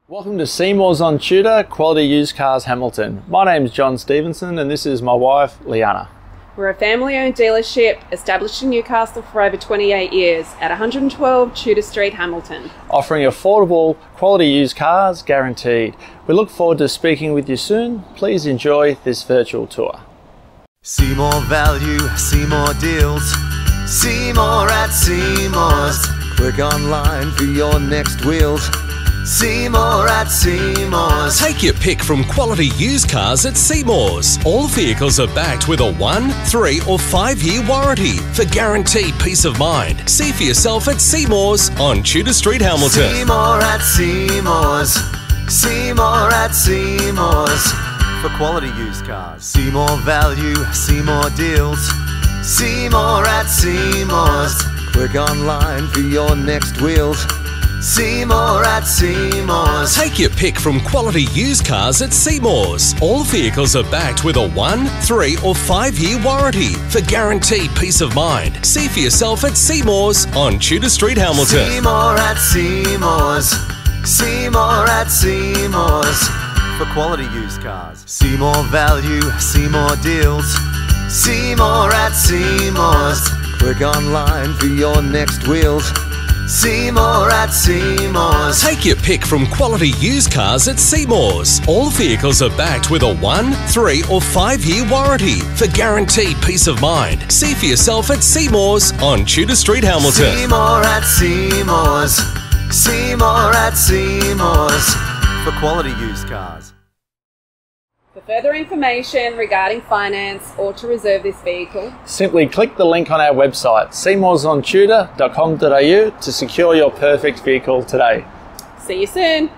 Welcome to Seymour's on Tudor, Quality Used Cars Hamilton. My name's John Stevenson and this is my wife, Leanna. We're a family-owned dealership established in Newcastle for over 28 years at 112 Tudor Street, Hamilton. Offering affordable, quality used cars guaranteed. We look forward to speaking with you soon. Please enjoy this virtual tour. See more value, see more deals. See more at Seymour's. Click online for your next wheels. See more at Seymour's. Take your pick from quality used cars at Seymour's. All vehicles are backed with a 1, 3 or 5 year warranty for guaranteed peace of mind. See for yourself at Seymour's on Tudor Street, Hamilton. See more at Seymour's. See more at Seymour's. For quality used cars. See more value, see more deals. See more at Seymour's. Click online for your next wheels. See more at Seymour's. Take your pick from quality used cars at Seymour's. All vehicles are backed with a 1, 3 or 5 year warranty for guaranteed peace of mind. See for yourself at Seymour's on Tudor Street, Hamilton. See more at Seymour's. See more at Seymour's. For quality used cars. See more value, see more deals. See more at Seymour's. Click online for your next wheels. See more at Seymour's. Take your pick from quality used cars at Seymour's. All vehicles are backed with a 1, 3 or 5 year warranty for guaranteed peace of mind. See for yourself at Seymour's on Tudor Street, Hamilton. See more at Seymour's. See more at Seymour's. For quality used cars. For further information regarding finance or to reserve this vehicle, Simply click the link on our website, seymoursontudor.com.au, to secure your perfect vehicle today. see you soon.